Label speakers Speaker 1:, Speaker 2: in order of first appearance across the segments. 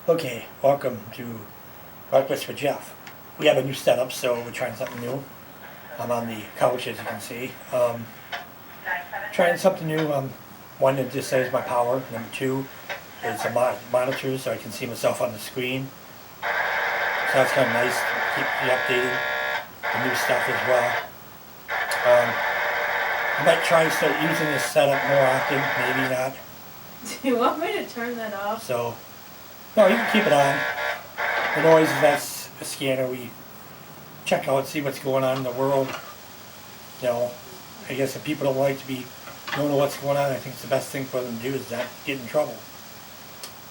Speaker 1: Okay, welcome to Breakfast with Jeff. We have a new setup, so we're trying something new. I'm on the couch, as you can see. Trying something new. One that just saves my power. Number two is a monitor, so I can see myself on the screen. So that's kind of nice to keep me updated. The new stuff as well. I might try to start using this setup more often. Maybe not.
Speaker 2: Do you want me to turn that off?
Speaker 1: So, no, you can keep it on. The noise, that's a scanner. We check out, see what's going on in the world. You know, I guess if people don't like to be knowing what's going on, I think it's the best thing for them to do is not get in trouble.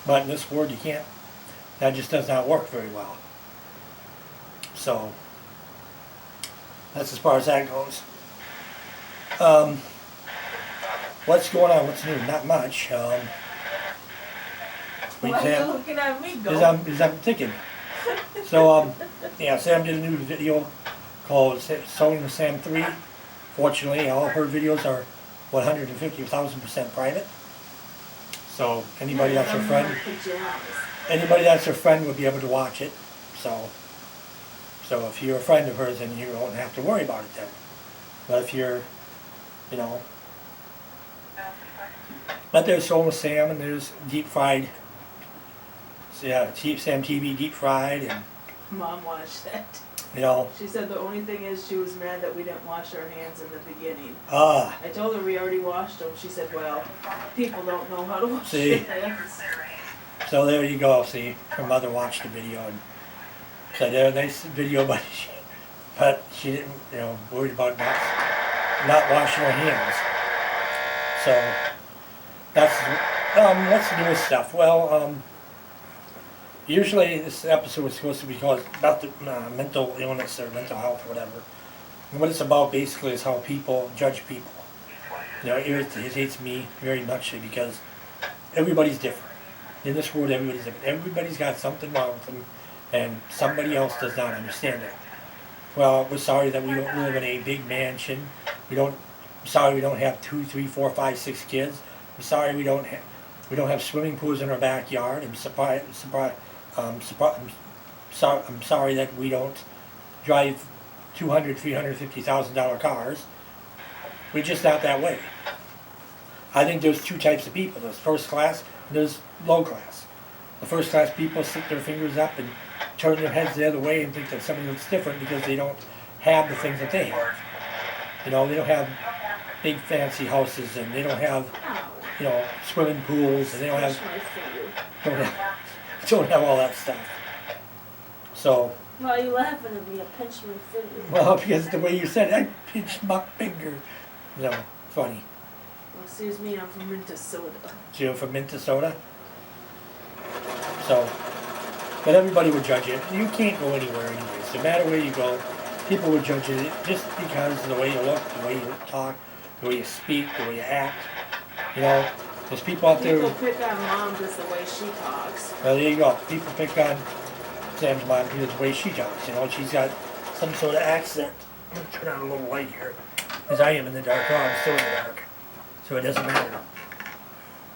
Speaker 1: But in this world, you can't. That just does not work very well. So, that's as far as that goes. What's going on? What's new? Not much.
Speaker 2: Why are you looking at me, go?
Speaker 1: Because I'm thinking. So, yeah, Sam did a new video called Sewing with Sam 3. Fortunately, all of her videos are 150,000% private. So, anybody that's her friend will be able to watch it. So if you're a friend of hers, then you don't have to worry about it then. But if you're, you know, but there's Sewing with Sam and there's deep fried. Yeah, Sam TV deep fried, and
Speaker 2: Mom watched that.
Speaker 1: you know.
Speaker 2: She said the only thing is she was mad that we didn't wash our hands in the beginning.
Speaker 1: Ah.
Speaker 2: I told her we already washed them. She said, well, people don't know how to wash
Speaker 1: See?
Speaker 2: their hands.
Speaker 1: So there you go. See, her mother watched the video and said, "They're a nice video, but she didn't, you know, worried about not washing her hands." So that's what's the newest stuff. Well, usually this episode was supposed to be called about the mental illness or mental health or whatever. And what it's about basically is how people judge people. You know, it irritates me very much because everybody's different. In this world, everybody's different. Everybody's got something wrong with them, and somebody else does not understand it. Well, we're sorry that we don't live in a big mansion. I'm sorry we don't have 2, 3, 4, 5, 6 kids. I'm sorry we don't have swimming pools in our backyard. I'm sorry that we don't drive $200,000, $350,000 cars. We're just not that way. I think there's two types of people. There's first class and there's low class. The first class people stick their fingers up and turn their heads the other way and think that something looks different because they don't have the things that they have. You know, they don't have big fancy houses, and they don't have, you know, swimming pools, and they don't have all that stuff. So.
Speaker 2: Why are you laughing at me? I pinched my finger.
Speaker 1: Well, because the way you said it, I pinched my finger. You know, funny.
Speaker 2: Well, excuse me, I'm from Minnesota.
Speaker 1: So you're from Minnesota? So, but everybody would judge you. You can't go anywhere anyways. No matter where you go, people would judge you just because of the way you look, the way you talk, the way you speak, the way you act. You know, there's people out there.
Speaker 2: People pick on Mom just the way she talks.
Speaker 1: Well, there you go. People pick on Sam's mom because the way she talks. You know, she's got some sort of accent. I'm going to turn on a little light here, because I am in the dark. Oh, I'm still in the dark. So it doesn't matter.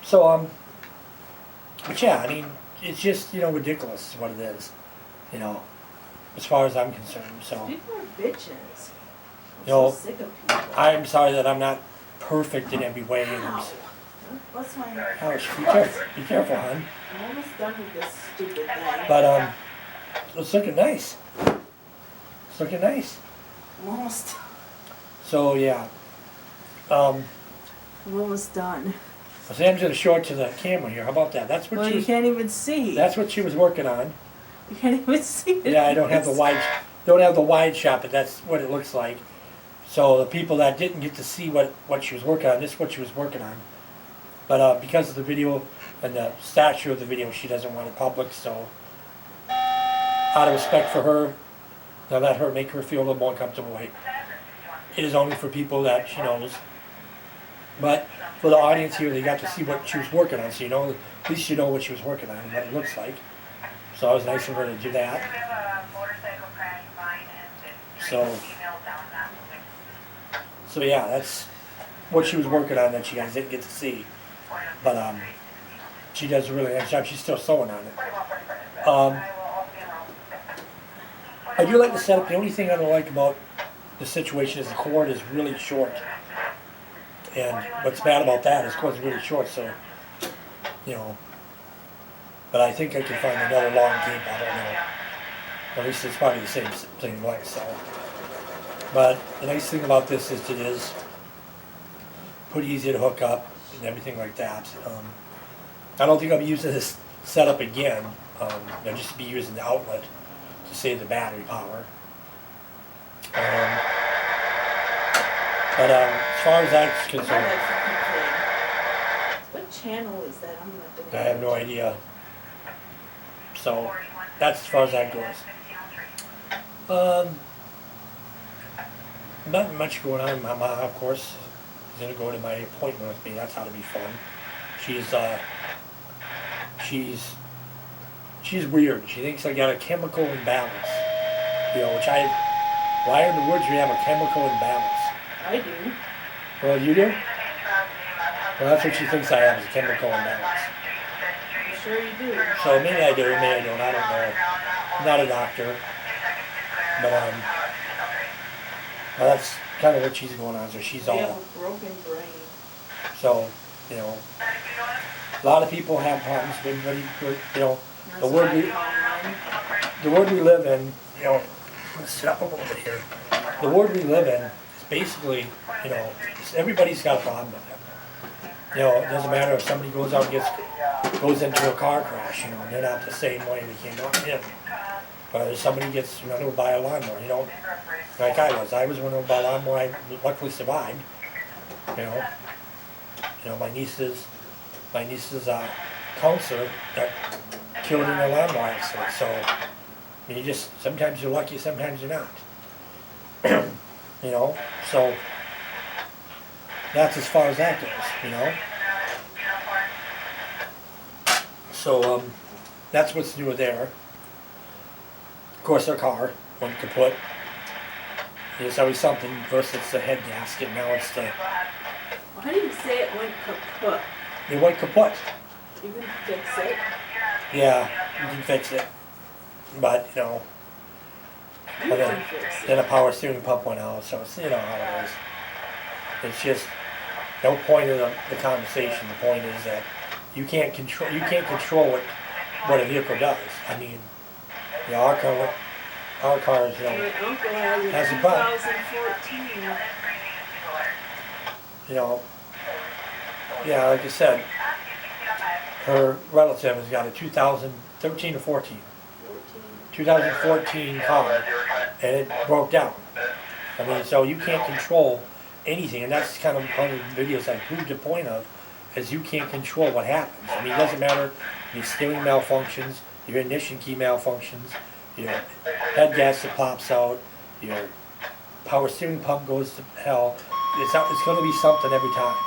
Speaker 1: So, but yeah, I mean, it's just, you know, ridiculous is what it is. You know, as far as I'm concerned. So,
Speaker 2: people are bitches.
Speaker 1: You know,
Speaker 2: so sick of people.
Speaker 1: I'm sorry that I'm not perfect in every way.
Speaker 2: Ow. What's my hair?
Speaker 1: Ouch, be careful, hon.
Speaker 2: I'm almost done with this stupid thing.
Speaker 1: But, it's looking nice. It's looking nice.
Speaker 2: I'm almost done.
Speaker 1: So, yeah.
Speaker 2: I'm almost done.
Speaker 1: Sam's gonna show it to the camera here. How about that? That's what
Speaker 2: you can't even see.
Speaker 1: That's what she was working on.
Speaker 2: You can't even see it.
Speaker 1: Yeah, I don't have the wide shot, but that's what it looks like. So the people that didn't get to see what she was working on, this is what she was working on. But because of the video and the stature of the video, she doesn't want it public. So out of respect for her, now let her make her feel a little more comfortable. It is only for people that she knows. But for the audience here, they got to see what she was working on. So, you know, at least you know what she was working on and what it looks like. So it was nice of her to do that. So yeah, that's what she was working on that you guys didn't get to see. But she does a really nice job. She's still sewing on it. I do like the setup. The only thing I don't like about the situation is the cord is really short. And what's bad about that is the cord's really short, so, you know. But I think I can find another long tape, I don't know. At least it's probably the same length, so. But the nice thing about this is it is pretty easy to hook up and everything like that. I don't think I'll be using this setup again. I'll just be using the outlet to save the battery power. But as far as that's concerned,
Speaker 2: What channel is that? I'm not
Speaker 1: I have no idea. So that's as far as that goes. Not much going on. My mom, of course, is going to go to my appointment with me. That's how to be fun. She's weird. She thinks I got a chemical imbalance. You know, why in the world do you have a chemical imbalance?
Speaker 2: I do.
Speaker 1: Well, you do? Well, that's what she thinks I have, is a chemical imbalance.
Speaker 2: I'm sure you do.
Speaker 1: So maybe I do, maybe I don't, I don't know. I'm not a doctor. But, well, that's kind of what she's going on, so she's
Speaker 2: You have
Speaker 1: all,
Speaker 2: a broken brain.
Speaker 1: so, you know, a lot of people have problems, everybody, you know,
Speaker 2: That's
Speaker 1: the
Speaker 2: what
Speaker 1: world
Speaker 2: I
Speaker 1: we,
Speaker 2: call mine.
Speaker 1: the world we live in, you know, let's sit up a little bit here. The world we live in is basically, you know, everybody's got a problem with it. You know, it doesn't matter if somebody goes out and goes into a car crash, you know, and they're not the same way they came out in. But if somebody gets run over by a lawnmower, you know, like I was run over by a lawnmower, I luckily survived, you know. You know, my niece's counselor got killed in a lawnmower accident, so you just, sometimes you're lucky, sometimes you're not. You know, so that's as far as that goes, you know. So, that's what's new there. Of course, their car went kaput. There's always something. First it's the head gasket, now it's the...
Speaker 2: How do you say it went kaput?
Speaker 1: It went kaput.
Speaker 2: You can fix it.
Speaker 1: Yeah, you can fix it. But, you know,
Speaker 2: You
Speaker 1: but
Speaker 2: can fix it.
Speaker 1: then a power steering pump went out, so it's, you know how it is. It's just, no point of the conversation. The point is that you can't control what a vehicle does. I mean, you know, our cars, you
Speaker 2: My
Speaker 1: know,
Speaker 2: uncle has a
Speaker 1: Has a problem.
Speaker 2: 2014.
Speaker 1: you know, yeah, like I said, her relative has got a 2013 or 14. 2014 car, and it broke down. I mean, so you can't control anything, and that's kind of one of the videos I proved the point of, is you can't control what happens. I mean, it doesn't matter if your steering malfunctions, your ignition key malfunctions, your head gasket pops out, your power steering pump goes to hell. It's going to be something every time.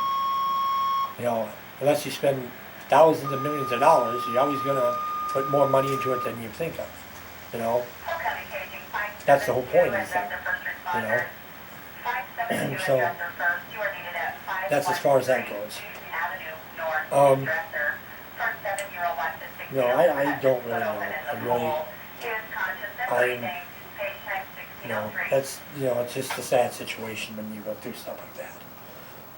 Speaker 1: You know, unless you spend thousands of millions of dollars, you're always going to put more money into it than you think of. You know, that's the whole point of that. You know, so that's as far as that goes. No, I don't really know. You know, that's, you know, it's just a sad situation when you go through stuff like that.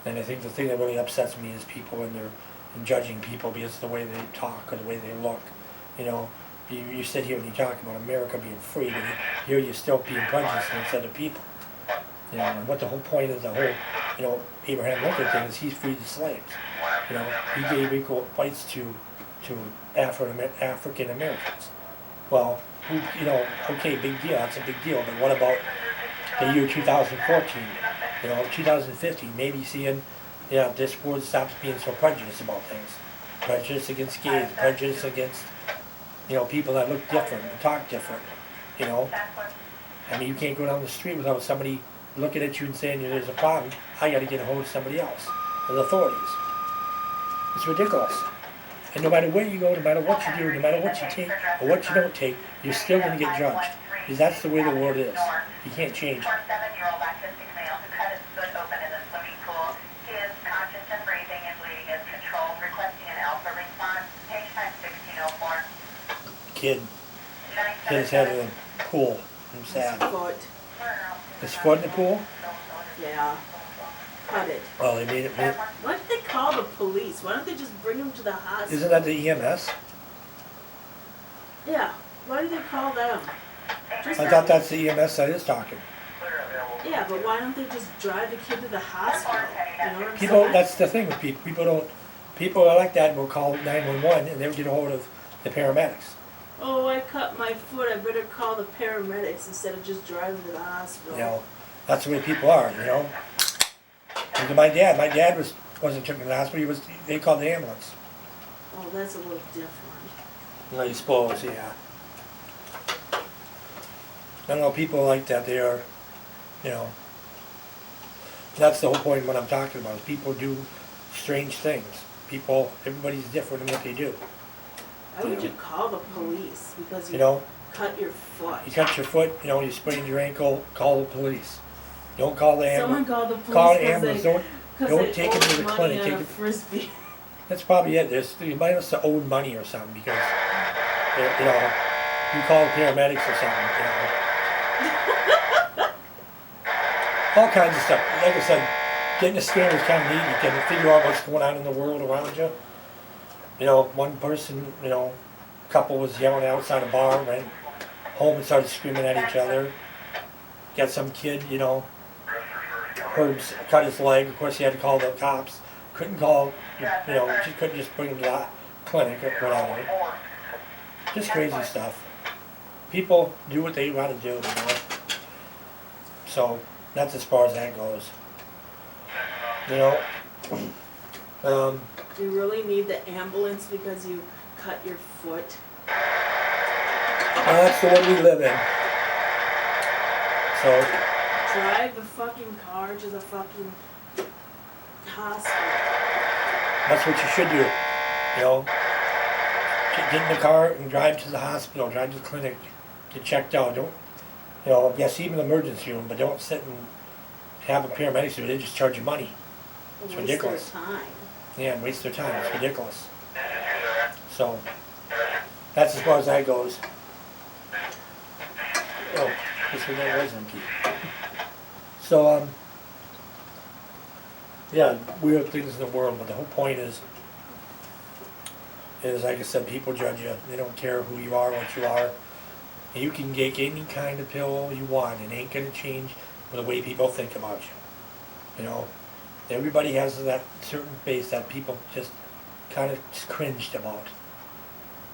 Speaker 1: And I think the thing that really upsets me is people and judging people because of the way they talk or the way they look. You know, you sit here and you talk about America being free, but here you're still being prejudiced against other people. You know, and what the whole point of the whole, you know, Abraham Lincoln thing is he's freed the slaves. You know, he gave equal rights to African Americans. Well, you know, okay, big deal, that's a big deal, but what about the year 2014? You know, 2015, maybe seeing, you know, this world stops being so prejudiced about things. Prejudice against gays, prejudice against, you know, people that look different and talk different, you know. I mean, you can't go down the street without somebody looking at you and saying there's a problem. I got to get a hold of somebody else, the authorities. It's ridiculous. And no matter where you go, no matter what you do, no matter what you take or what you don't take, you're still going to get judged. Because that's the way the world is. You can't change it. kid hit his head in the pool. I'm sad.
Speaker 2: His foot.
Speaker 1: His foot in the pool?
Speaker 2: Yeah. Cut it.
Speaker 1: Oh, they made it.
Speaker 2: Why don't they call the police? Why don't they just bring him to the hospital?
Speaker 1: Isn't that the EMS?
Speaker 2: Yeah. Why do they call them? Just
Speaker 1: I thought that's the EMS that is talking.
Speaker 2: Yeah, but why don't they just drive the kid to the hospital? You know what I'm
Speaker 1: People,
Speaker 2: saying?
Speaker 1: that's the thing with people. People like that will call 911 and they'll get a hold of the paramedics.
Speaker 2: Oh, I cut my foot. I better call the paramedics instead of just driving to the hospital.
Speaker 1: You know, that's the way people are. You know. Look at my dad wasn't taken to the hospital. They called the ambulance.
Speaker 2: Oh, that's a little different.
Speaker 1: I suppose, yeah. I don't know, people like that, they are, you know, that's the whole point of what I'm talking about, is people do strange things. People, everybody's different in what they do.
Speaker 2: Why would you call the police? Because
Speaker 1: You know,
Speaker 2: cut your foot.
Speaker 1: you cut your foot, you know, you sprained your ankle, call the police. Don't call the
Speaker 2: Someone
Speaker 1: ambulance.
Speaker 2: called the police.
Speaker 1: Call the ambulance, don't
Speaker 2: they
Speaker 1: take him to the
Speaker 2: owed
Speaker 1: clinic.
Speaker 2: money on
Speaker 1: Take
Speaker 2: a
Speaker 1: it,
Speaker 2: frisbee.
Speaker 1: that's probably it, you might have to owe money or something, because, you know, you call the paramedics or something, you know. All kinds of stuff. Like I said, getting a scanner is kind of neat. You can figure out what's going on in the world around you. You know, one person, you know, couple was yelling outside a bar, went home and started screaming at each other. Got some kid, you know, cut his leg. Of course, he had to call the cops. Couldn't call, you know, just couldn't just bring him to the clinic or whatever. Just crazy stuff. People do what they want to do, you know. So that's as far as that goes. You know.
Speaker 2: You really need the ambulance because you cut your foot.
Speaker 1: That's the world we live in. So
Speaker 2: Drive the fucking car to the fucking hospital.
Speaker 1: that's what you should do. You know, get in the car and drive to the hospital, drive to the clinic, get checked out. Don't, you know, yes, even the emergency room, but don't sit and have a paramedic do it. They just charge you money. It's
Speaker 2: Waste
Speaker 1: ridiculous.
Speaker 2: their time.
Speaker 1: Yeah, and waste their time. It's ridiculous. So that's as far as that goes. Oh, this one there was empty. So yeah, weird things in the world, but the whole point is like I said, people judge you. They don't care who you are, what you are. And you can get any kind of pill you want. It ain't gonna change the way people think about you. You know, everybody has that certain face that people just kind of cringed about.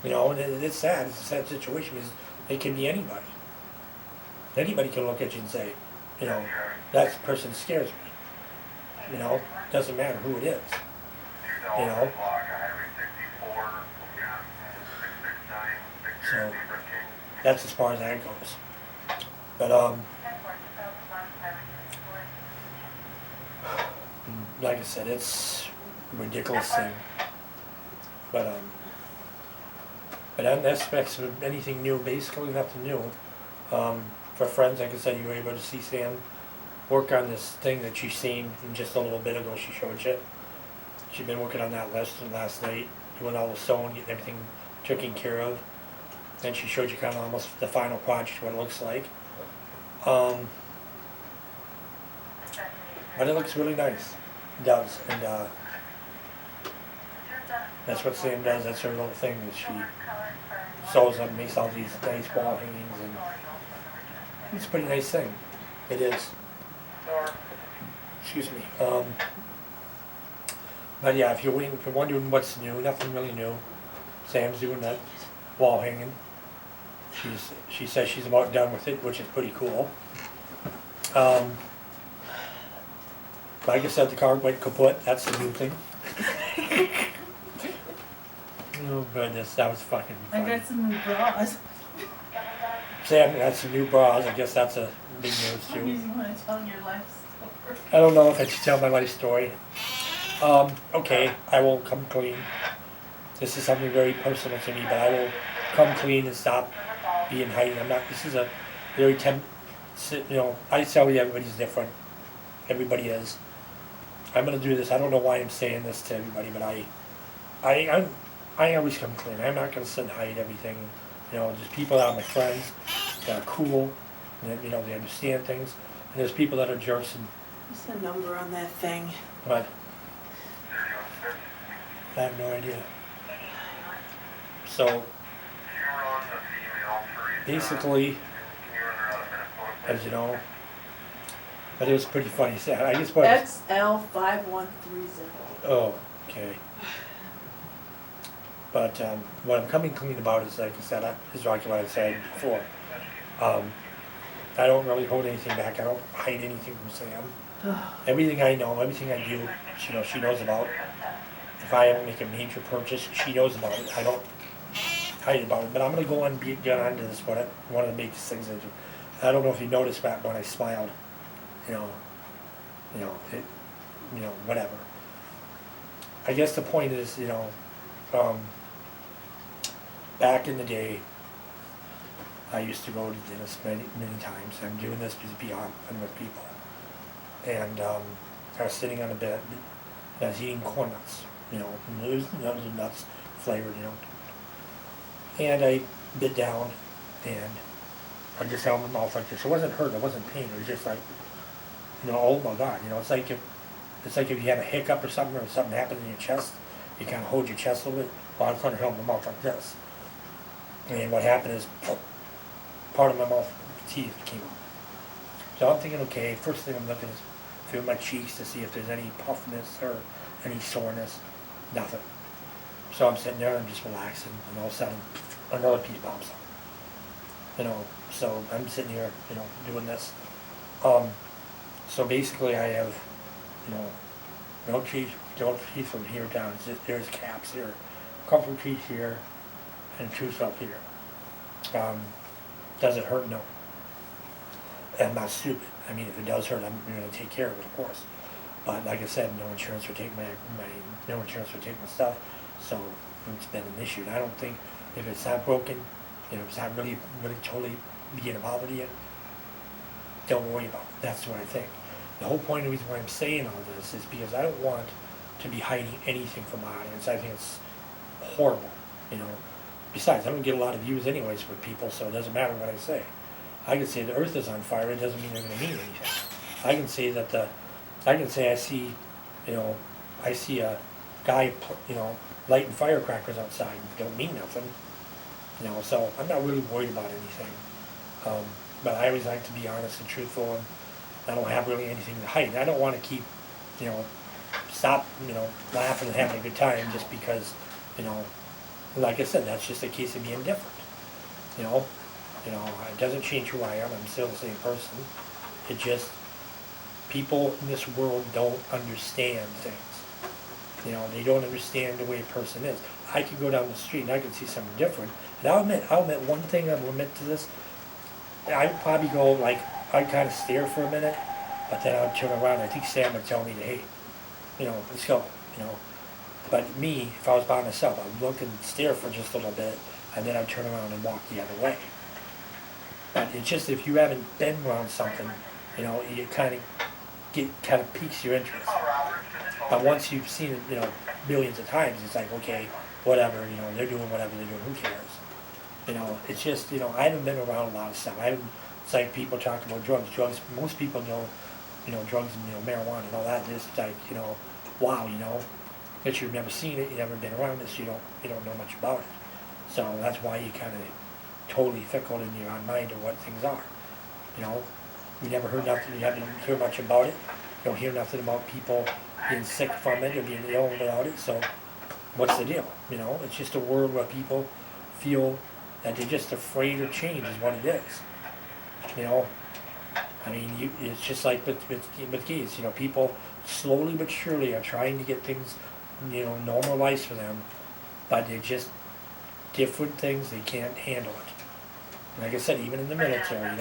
Speaker 1: You know, and it's sad. It's a sad situation because it can be anybody. Anybody can look at you and say, you know, that person scares me. You know, doesn't matter who it is. You know. So that's as far as that goes. But like I said, it's a ridiculous thing. But on aspects of anything new, basically nothing new. For friends, like I said, you were able to see Sam work on this thing that she's seen in just a little bit ago. She showed you. She'd been working on that lesson last night, doing all the sewing, getting everything taken care of. Then she showed you kind of almost the final project, what it looks like. But it looks really nice. It does. And that's what Sam does. That's her little thing that she sews up, makes all these nice wall hangings, and it's a pretty nice thing. It is. Excuse me. But yeah, if you're wondering what's new, nothing really new. Sam's doing that wall hanging. She says she's about done with it, which is pretty cool. Like I said, the car went kaput. That's the new thing. Oh goodness, that was fucking funny.
Speaker 2: I got some new bras.
Speaker 1: Sam got some new bras. I guess that's a big news too.
Speaker 2: You want to tell your life story?
Speaker 1: I don't know if I should tell my life story. Okay, I will come clean. This is something very personal to me, but I will come clean and stop being hiding. I'm not. This is a very you know, I tell you, everybody's different. Everybody is. I'm gonna do this. I don't know why I'm saying this to everybody, but I always come clean. I'm not gonna sit and hide everything You know, there's people that are my friends that are cool, and that, you know, they understand things. And there's people that are jerks and
Speaker 2: What's the number on that thing?
Speaker 1: what? I have no idea. So basically, as you know, but it was pretty funny. So I just wanted.
Speaker 2: XL5130.
Speaker 1: Oh, okay. But what I'm coming clean about is, like I said, is like what I said before. I don't really hold anything back. I don't hide anything from Sam. Everything I know, everything I do, she knows about. If I ever make a major purchase, she knows about it. I don't hide about it. But I'm gonna go on and get onto this one of the biggest things I do. I don't know if you noticed that when I smiled. You know, whatever. I guess the point is, back in the day, I used to go to the dentist many times. I'm doing this to be on with people. And I was sitting on a bed, and I was eating corn nuts, nuts flavored, And I bit down, and I just held my mouth like this. It wasn't hurt, it wasn't pain, it was just like, oh my God, it's like if you had a hiccup or something happened in your chest, you kind of hold your chest a little bit. Well, I was trying to hold my mouth like this. And what happened is, part of my mouth teeth came out. So I'm thinking, okay, first thing I'm looking is feel my cheeks to see if there's any puffiness or any soreness. Nothing. So I'm sitting there and I'm just relaxing, and all of a sudden another piece pops up. So I'm sitting here, doing this. So basically I have, no teeth from here down. There's caps here, a couple of teeth here, and a tooth up here. Does it hurt? No. I'm not stupid. I mean, if it does hurt, I'm going to take care of it, of course. But like I said, no insurance would take my stuff, so it's been an issue. And I don't think if it's not broken, if it's not really totally beginning to bother you, don't worry about it. That's what I think. The whole point of the reason why I'm saying all this is because I don't want to be hiding anything from my audience. I think it's horrible, Besides, I don't get a lot of views anyways with people, so it doesn't matter what I say. I can say the earth is on fire, it doesn't mean they're going to mean anything. I can say I see a guy, lighting firecrackers outside. It don't mean nothing, so I'm not really worried about anything. But I always like to be honest and truthful, and I don't have really anything to hide. I don't want to keep, stop, laughing and having a good time just because, like I said, that's just a case of being different. It doesn't change who I am. I'm still the same person. It just, people in this world don't understand things. They don't understand the way a person is. I could go down the street and I could see something different. And I'll admit one thing, I'll admit to this. I'd probably go I'd kind of stare for a minute, but then I'd turn around. I think Sam would tell me to, hey, let's go, But me, if I was by myself, I'd look and stare for just a little bit, and then I'd turn around and walk the other way. But it's just if you haven't been around something, it kind of piques your interest. But once you've seen it, billions of times, it's like, okay, whatever, they're doing whatever they're doing, who cares? It's just, I haven't been around a lot of stuff. It's like people talk about drugs. Most people know, drugs and, marijuana and all that. It's like, wow, that you've never seen it, you've never been around this, you don't know much about it. So that's why you kind of totally fickle in your own mind of what things are. You never heard nothing, you haven't heard much about it. You don't hear nothing about people being sick from it or being ill without it. So what's the deal? It's just a world where people feel that they're just afraid of change is what it is. It's just like with kids, people slowly but surely are trying to get things, normalized for them, but they're just different things, they can't handle it. Like I said, even in the military,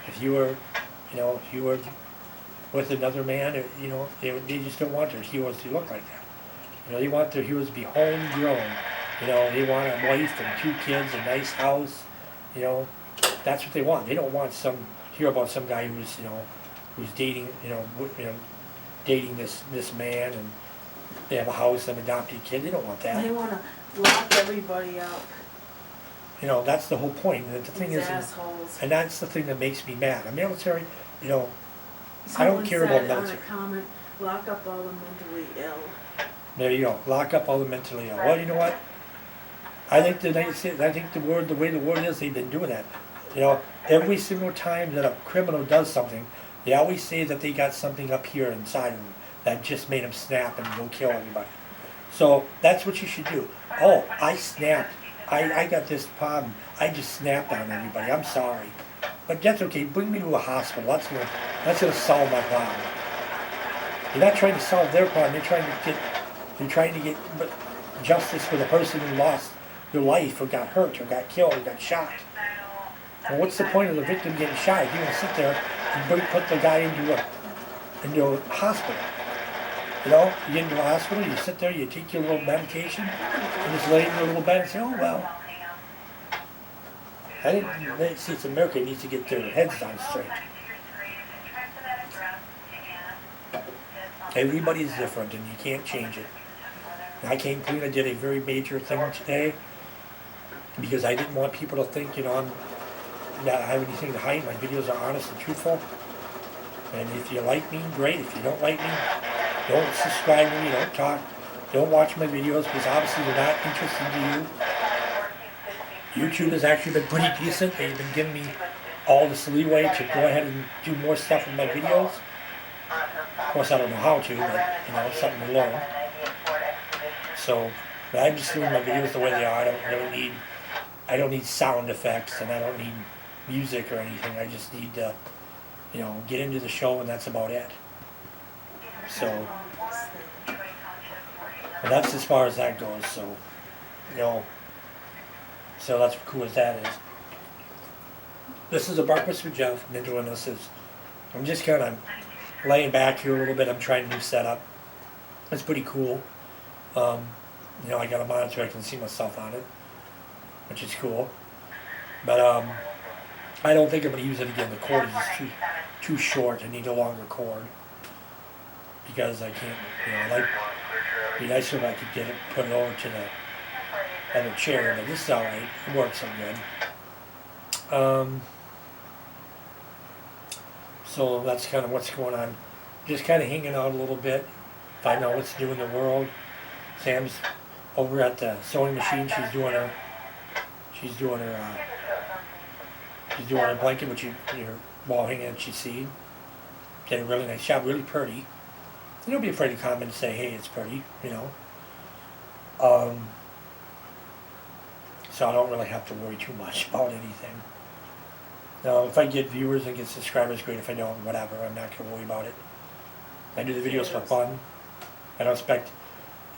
Speaker 1: if you were with another man, they just don't want their heroes to look like that. They want their heroes to be homegrown. They want a wife and 2 kids, a nice house. That's what they want. They don't want hear about some guy who's dating, dating this man, and they have a house and an adopted kid. They don't want that.
Speaker 2: They want to lock everybody up.
Speaker 1: You know, that's the whole point. And the thing
Speaker 2: These
Speaker 1: is,
Speaker 2: assholes.
Speaker 1: and that's the thing that makes me mad. The military, you know, I
Speaker 2: Someone
Speaker 1: don't care about
Speaker 2: said on a
Speaker 1: military.
Speaker 2: comment, lock up all the mentally ill.
Speaker 1: There you go. Lock up all the mentally ill. Well, you know what? I think the United States, I think the way the word is, they've been doing that. You know, every single time that a criminal does something, they always say that they got something up here inside of them that just made them snap and go kill everybody. So that's what you should do. Oh, I snapped. I got this problem. I just snapped on everybody. I'm sorry. But that's okay. Bring me to a hospital. That's gonna solve my problem. You're not trying to solve their problem. You're trying to get justice for the person who lost their life or got hurt or got killed or got shot. Well, what's the point of the victim getting shot? You're gonna sit there and put the guy into a hospital. You know, you get into a hospital, you sit there, you take your little medication, and just lay in your little bed and say, oh well. See, it's America, needs to get their heads on straight. Everybody's different and you can't change it. I came clean, I did a very major thing today because I didn't want people to think, you know, that I have anything to hide. My videos are honest and truthful. And if you like me, great. If you don't like me, don't subscribe to me, don't talk, don't watch my videos because obviously they're not interesting to you. YouTube has actually been pretty decent. They've been giving me all this leeway to go ahead and do more stuff with my videos. Of course, I don't know how to, but you know, it's something to learn. So, but I'm just doing my videos the way they are. I don't need sound effects and I don't need music or anything. I just need to, you know, get into the show and that's about it. So, and that's as far as that goes. So, you know, so that's cool as that is. This is a Breakfast with Jeff. And doing this is, I'm just kind of laying back here a little bit. I'm trying a new setup. It's pretty cool. You know, I got a monitor, I can see myself on it, which is cool. But I don't think I'm going to use it again. The cord is too short. I need a longer cord because I can't, you know, like, it'd be nicer if I could get it, put it over to the other chair, but this is alright. It works so good. So that's kind of what's going on. Just kind of hanging out a little bit, find out what's new in the world. Sam's over at the sewing machine. She's doing her blanket, which your wall hanging that you see. Did a really nice job, really pretty. You don't be afraid to comment and say, hey, it's pretty, you know. So I don't really have to worry too much about anything. Now, if I get viewers and get subscribers, great. If I don't, whatever. I'm not going to worry about it. I do the videos for fun. I don't expect...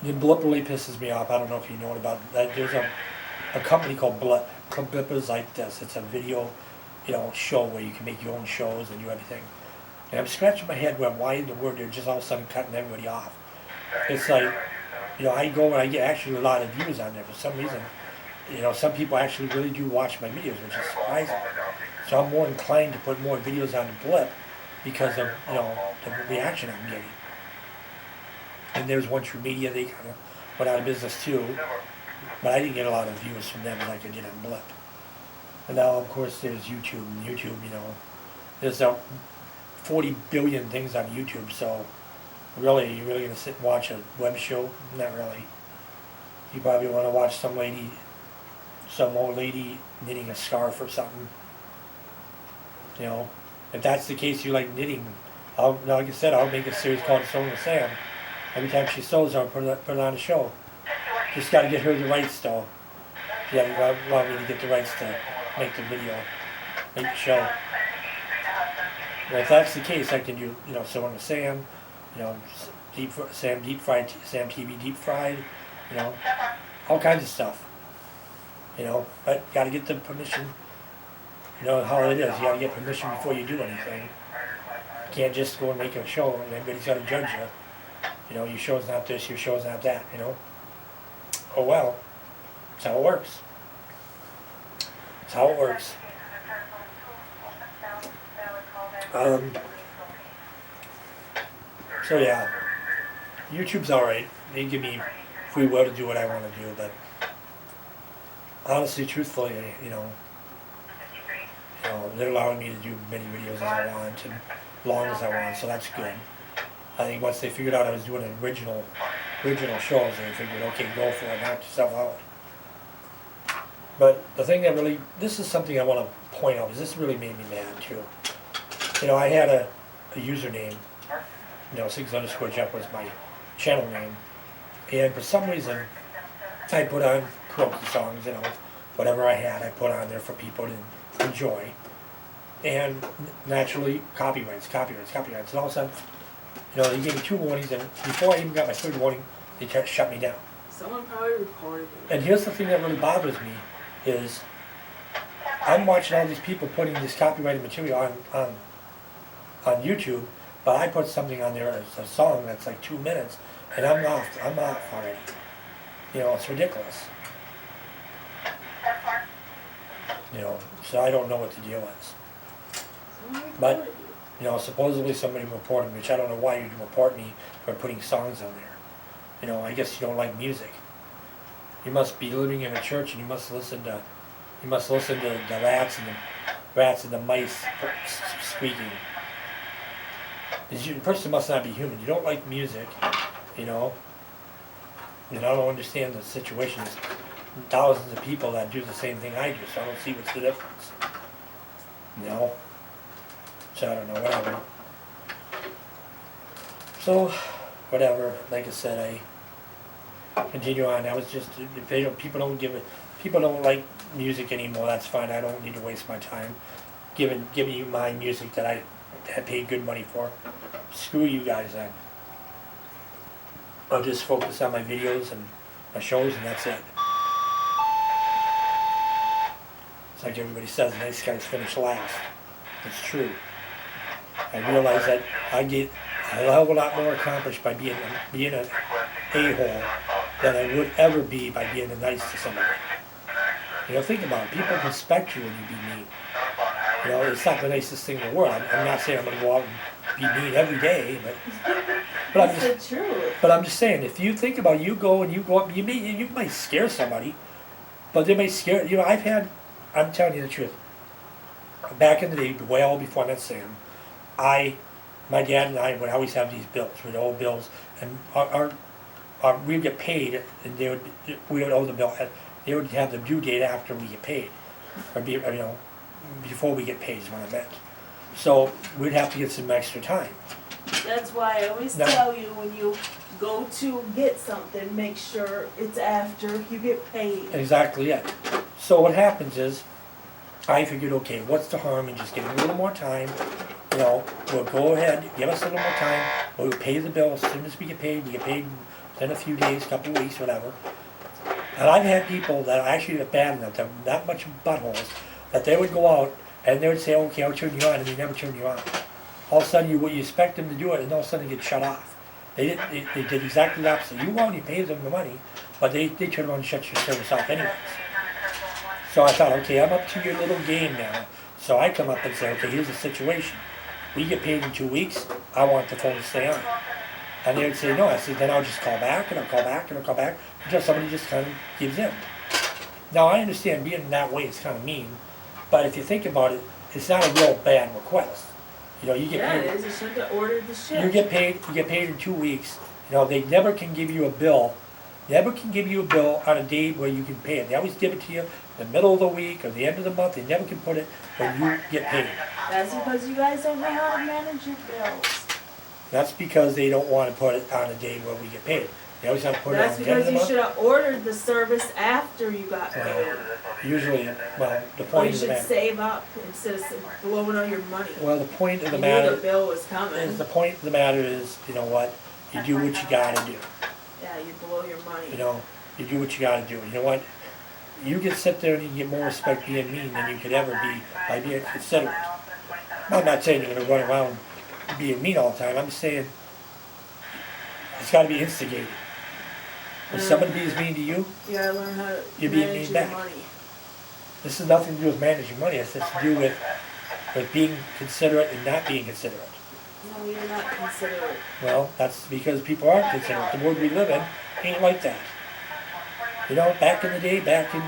Speaker 1: The Blip really pisses me off. I don't know if you know about that. There's a company called Blip. Blip is like this. It's a video, you know, show where you can make your own shows and do everything. And I'm scratching my head why in the world they're just all of a sudden cutting everybody off. It's like, you know, I go and I get actually a lot of views on there for some reason. You know, some people actually really do watch my videos, which is surprising. So I'm more inclined to put more videos on the Blip because of, you know, the reaction I'm getting. And there's One True Media, they kind of went out of business too. But I didn't get a lot of views from them like I did on Blip. And now, of course, there's YouTube. And YouTube, you know, there's 40 billion things on YouTube, so really, you're really going to sit and watch a web show? Not really. You probably want to watch some old lady knitting a scarf or something. You know, if that's the case, you like knitting, like I said, I'll make a series called Sewing with Sam. Every time she sews, I'll put it on a show. Just got to get her the rights, though. Yeah, you want me to get the rights to make the video, make the show. But if that's the case, I can do, you know, Sewing with Sam, you know, Sam TV Deep Fried, you know, all kinds of stuff. You know, but got to get the permission. You know how it is. You got to get permission before you do anything. You can't just go and make a show and everybody's got to judge you. You know, your show's not this, your show's not that, you know. Oh well, that's how it works. That's how it works. So yeah, YouTube's alright. They give me free will to do what I want to do, but honestly, truthfully, they're allowing me to do many videos as I want and long as I want, so that's good. I think once they figured out I was doing original shows, they figured, okay, go for it, knock yourself out. But the thing that really, this is something I want to point out, is this really made me mad too. I had a username, 6_Jeff was my channel name, and for some reason, I put on karaoke songs, whatever I had, I put on there for people to enjoy. And naturally, copyrights, and all of a sudden, they gave me 2 warnings, and before I even got my 3rd warning, they tried to shut me down.
Speaker 2: Someone probably reported it.
Speaker 1: And here's the thing that really bothers me, is I'm watching all these people putting this copyrighted material on YouTube, but I put something on there as a song that's like 2 minutes, and I'm off already. It's ridiculous. So I don't know what the deal is.
Speaker 2: Someone
Speaker 1: But,
Speaker 2: reported you.
Speaker 1: Supposedly somebody reported me, which I don't know why you'd report me for putting songs on there. I guess you don't like music. You must be living in a church and you must listen to the rats and the mice squeaking. The person must not be human. You don't like music, and I don't understand the situation. There's thousands of people that do the same thing I do, so I don't see what's the difference. So I don't know, whatever. So, whatever, like I said, I continue on. I was just, if people don't like music anymore, that's fine. I don't need to waste my time giving you my music that I had paid good money for. Screw you guys then. I'll just focus on my videos and my shows, and that's it. It's like everybody says, nice guys finish last. It's true. I realize that I get a hell of a lot more accomplished by being an a-hole than I would ever be by being nice to somebody. Think about it. People respect you when you be mean. It's not the nicest thing in the world. I'm not saying I'm going to go out and be mean every day, but I'm just saying, if you think about it, you go up, you might scare somebody, but they may scare, I'm telling you the truth. Back in the day, well before I met Sam, my dad and I would always have these bills, old bills, and we would get paid, and we would owe the bill. They would have the due date after we get paid, or before we get paid is what I meant. So we'd have to get some extra time.
Speaker 2: That's why I always tell you, when you go to get something, make sure it's after you get paid.
Speaker 1: Exactly it. So what happens is, I figured, okay, what's the harm in just getting a little more time? We'll go ahead, give us a little more time, we'll pay the bill as soon as we get paid within a few days, couple of weeks, whatever. And I've had people that are actually bad enough, that not much buttholes, that they would go out and they would say, okay, I'll turn you on, and they never turn you on. All of a sudden, you expect them to do it, and all of a sudden they get shut off. They did exactly the opposite. You only pay them the money, but they turn around and shut your service off anyways. So I thought, okay, I'm up to your little game now. So I come up and say, okay, here's the situation. We get paid in 2 weeks, I want the phone to stay on. And they would say no. I said, then I'll just call back, and I'll call back, and I'll call back, until somebody just kind of gives in. Now I understand being that way is kind of mean, but if you think about it, it's not a real bad request. You get paid.
Speaker 2: It is. You should have ordered the shit.
Speaker 1: You get paid in 2 weeks. They never can give you a bill. Never can give you a bill on a day where you can pay it. They always give it to you in the middle of the week or the end of the month. They never can put it when you get paid.
Speaker 2: That's because you guys don't know how to manage your bills.
Speaker 1: That's because they don't want to put it on a day where we get paid. They always have to put it on
Speaker 2: That's
Speaker 1: the end of
Speaker 2: because
Speaker 1: the
Speaker 2: you
Speaker 1: month.
Speaker 2: should have ordered the service after you got paid.
Speaker 1: Usually, the
Speaker 2: Or
Speaker 1: point
Speaker 2: you
Speaker 1: of the
Speaker 2: should
Speaker 1: matter.
Speaker 2: save up instead of blowing all your money.
Speaker 1: Well, the point of the
Speaker 2: You
Speaker 1: matter
Speaker 2: knew the bill was coming.
Speaker 1: is you know what? You do what you gotta do.
Speaker 2: Yeah, you blow your money.
Speaker 1: You do what you gotta do. You know what? You can sit there and you get more respect being mean than you could ever be by being considerate. I'm not saying you're gonna run around being mean all the time. I'm saying it's gotta be instigated. If somebody is mean to you,
Speaker 2: You gotta learn how to
Speaker 1: You're being
Speaker 2: manage
Speaker 1: mean
Speaker 2: your
Speaker 1: back.
Speaker 2: money.
Speaker 1: this has nothing to do with managing money. It's just to do with being considerate and not being considerate.
Speaker 2: No, you're not considerate.
Speaker 1: Well, that's because people aren't considerate. The world we live in ain't like that. Back in the day, back in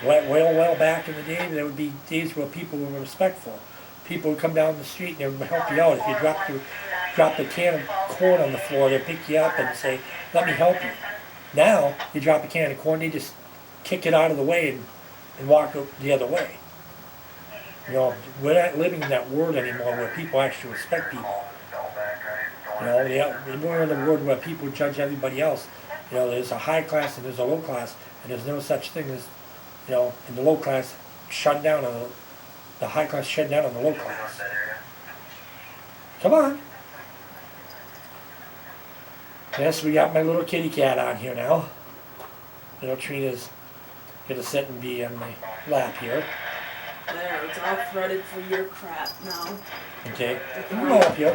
Speaker 1: well back in the day, there would be days where people were respectful. People would come down the street and they would help you out. If you drop the can of corn on the floor, they'd pick you up and say, let me help you. Now, you drop a can of corn, they just kick it out of the way and walk the other way. You know, we're not living in that world anymore where people actually respect people. You know, we're in a world where people judge everybody else. You know, there's a high class and there's a low class, and there's no such thing as, you know, in the low class, shut down on the high class, shut down on the low class. Come on. Yes, we got my little kitty cat on here now. You know, Trina's gonna sit and be on my lap here.
Speaker 2: There, it's all threaded for your crap now.
Speaker 1: Okay, I'm gonna help you.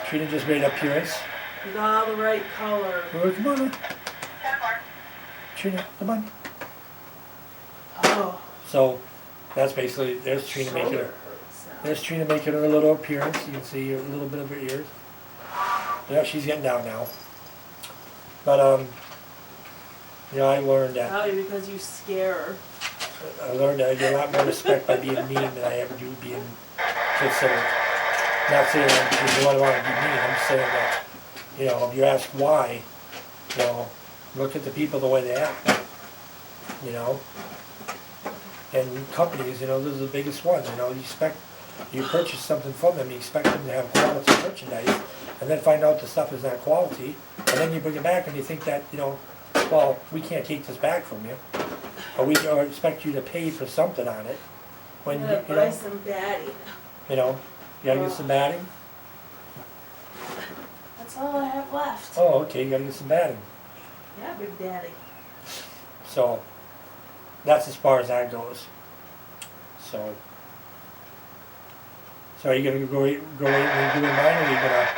Speaker 1: Trina just made an appearance.
Speaker 2: With all the right color.
Speaker 1: Oh, come on. Trina, come on.
Speaker 2: Oh.
Speaker 1: So that's basically, there's Trina making her little appearance. You can see a little bit of her ears. Yeah, she's getting down now. But you know, I learned that.
Speaker 2: Probably because you scare her.
Speaker 1: I learned that I get a lot more respect by being mean than I ever do being considerate. Not saying that you don't want to be mean. I'm saying that, you know, if you ask why, you know, look at the people the way they act. You know, and companies, you know, those are the biggest ones. You know, you purchase something from them, you expect them to have quality merchandise, and then find out the stuff is not quality, and then you bring it back and you think that, you know, well, we can't take this back from you, or expect you to pay for something on it. When
Speaker 2: I'm gonna
Speaker 1: you
Speaker 2: buy
Speaker 1: know,
Speaker 2: some batting.
Speaker 1: you know, you gotta get some batting.
Speaker 2: That's all I have left.
Speaker 1: Oh, okay, you gotta get some batting.
Speaker 2: Yeah, Big Daddy.
Speaker 1: So that's as far as that goes. So are you gonna go right into doing mine, or are you gonna?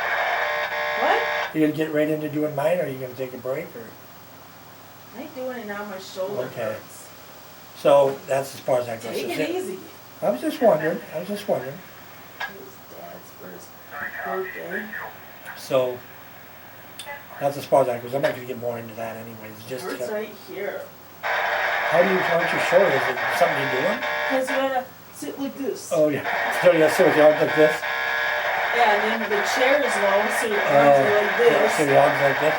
Speaker 2: What?
Speaker 1: You gonna get right into doing mine, or are you gonna take a break, or?
Speaker 2: I ain't doing it now, my shoulder
Speaker 1: Okay.
Speaker 2: hurts.
Speaker 1: So that's as far as that goes.
Speaker 2: Take
Speaker 1: Is
Speaker 2: it easy.
Speaker 1: I was just wondering.
Speaker 2: It was Dad's for his birthday.
Speaker 1: So that's as far as that goes. I'm not gonna get more into that anyways. Just
Speaker 2: Hurts right here.
Speaker 1: how do you hurt your shoulder? Is it something you're doing?
Speaker 2: Because you gotta sit like this.
Speaker 1: Oh yeah. So you sit with your arms like this.
Speaker 2: Yeah, and then the chair is low, so your arms are like this.
Speaker 1: So your arms like this.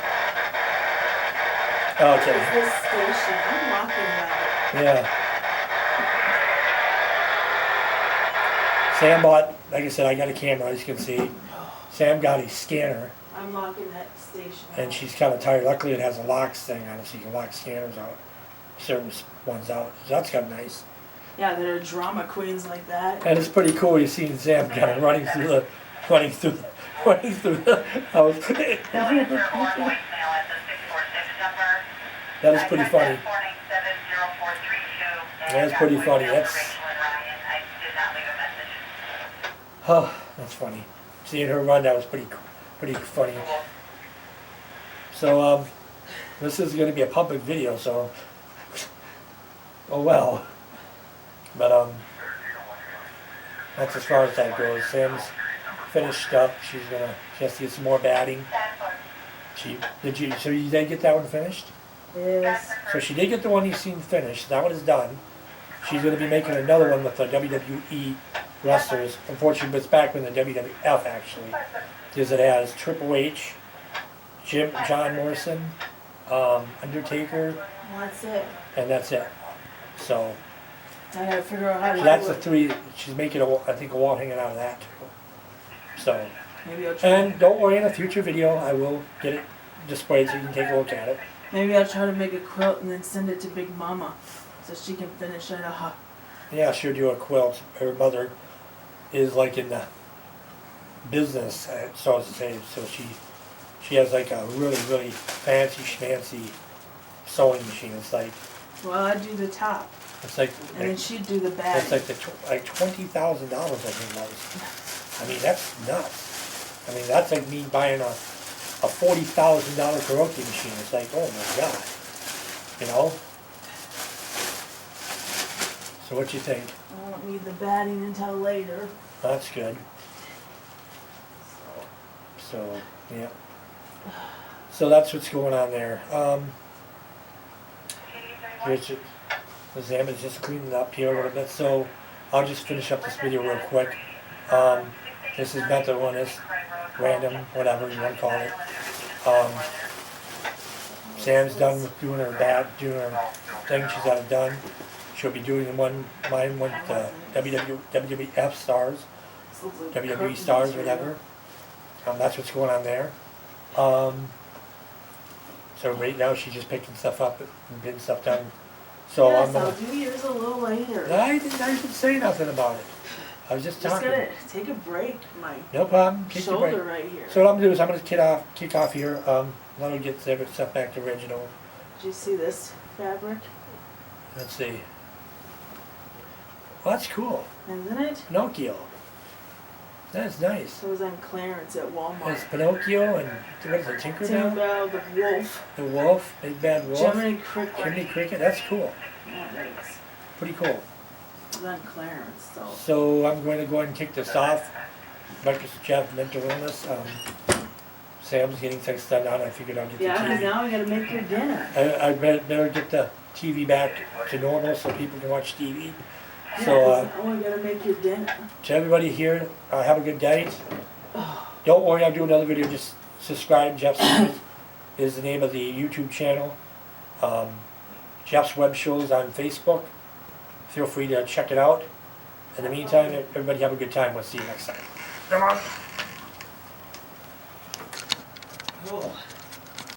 Speaker 1: Okay.
Speaker 2: It's this station. I'm walking that.
Speaker 1: Yeah. Sam bought, like I said, I got a camera, as you can see. Sam got a scanner,
Speaker 2: I'm locking that station.
Speaker 1: and she's kind of tired. Luckily, it has a locks thing on it, so you can lock scanners out, certain ones out. So that's kind of nice.
Speaker 2: Yeah, there are drama queens like that.
Speaker 1: And it's pretty cool. You've seen Sam kind of running through the house. That is pretty funny. That's pretty funny. That's funny. Seeing her run, that was pretty funny. So this is going to be a public video, so oh well. But that's as far as that goes. Sam's finished up. She has to get some more batting. So you did get that one finished?
Speaker 2: Yes.
Speaker 1: So she did get the one you've seen finished. That one is done. She's going to be making another one with the WWE wrestlers. Unfortunately, it's back in the WWF actually, because it has Triple H, John Morrison, Undertaker,
Speaker 2: That's it.
Speaker 1: and that's it. So
Speaker 2: I gotta figure out how to
Speaker 1: that's
Speaker 2: do
Speaker 1: the
Speaker 2: it.
Speaker 1: three. She's making I think a wall hanging out of that too. So,
Speaker 2: Maybe I'll try.
Speaker 1: and don't worry, in a future video I will get it displayed so you can take a look at it.
Speaker 2: Maybe I'll try to make a quilt and then send it to Big Mama so she can finish it off.
Speaker 1: Yeah, she'll do a quilt. Her mother is like in the business, so to say. So she has like a really fancy schmancy sewing machine. It's like
Speaker 2: Well, I'd do the top,
Speaker 1: it's like
Speaker 2: and then she'd do the back.
Speaker 1: it's like like $20,000 I think it was. I mean that's nuts. I mean that's like me buying a $40,000 karaoke machine. It's like, oh my god, you know. So what you think?
Speaker 2: I won't need the batting until later.
Speaker 1: That's good. So yeah. So that's what's going on there. Sam is just cleaning up here a little bit, so I'll just finish up this video real quick. This is mental illness, random, whatever you want to call it. Sam's done with doing her thing she's got it done. She'll be doing mine with the WWF stars, WWE stars, whatever. That's what's going on there. So right now she's just picking stuff up and getting stuff done. So
Speaker 2: yes, I'll do yours a little later.
Speaker 1: I didn't say nothing about it. I was just talking.
Speaker 2: Just gotta take a break, my
Speaker 1: no problem. Take your break.
Speaker 2: shoulder right here.
Speaker 1: So what I'm gonna do is I'm gonna kick off here. Let me get the stuff back to original.
Speaker 2: Did you see this fabric?
Speaker 1: Let's see. Well, that's cool.
Speaker 2: Isn't it?
Speaker 1: Pinocchio. That's nice.
Speaker 2: It was on clearance at Walmart.
Speaker 1: It's Pinocchio and what is it, Tinkerbell?
Speaker 2: Tinkerbell, the wolf.
Speaker 1: The wolf, Big Bad Wolf.
Speaker 2: Jiminy Cricket.
Speaker 1: Jiminy Cricket, that's cool.
Speaker 2: Yeah, it is.
Speaker 1: Pretty cool.
Speaker 2: It was on clearance, so.
Speaker 1: So I'm going to go ahead and kick this off. Breakfast Jeff, mental illness. Sam's getting things done now, and I figured I'll get the
Speaker 2: Yeah, because
Speaker 1: TV.
Speaker 2: now we gotta make your dinner.
Speaker 1: I better get the TV back to normal so people can watch TV.
Speaker 2: Yeah,
Speaker 1: So,
Speaker 2: now we gotta make your dinner.
Speaker 1: to everybody here, have a good day. Don't worry, I'll do another video. Just subscribe. Jeff's is the name of the YouTube channel. Jeff's Web Shows on Facebook. Feel free to check it out. In the meantime, everybody have a good time. We'll see you next time. Come on.
Speaker 2: Oh.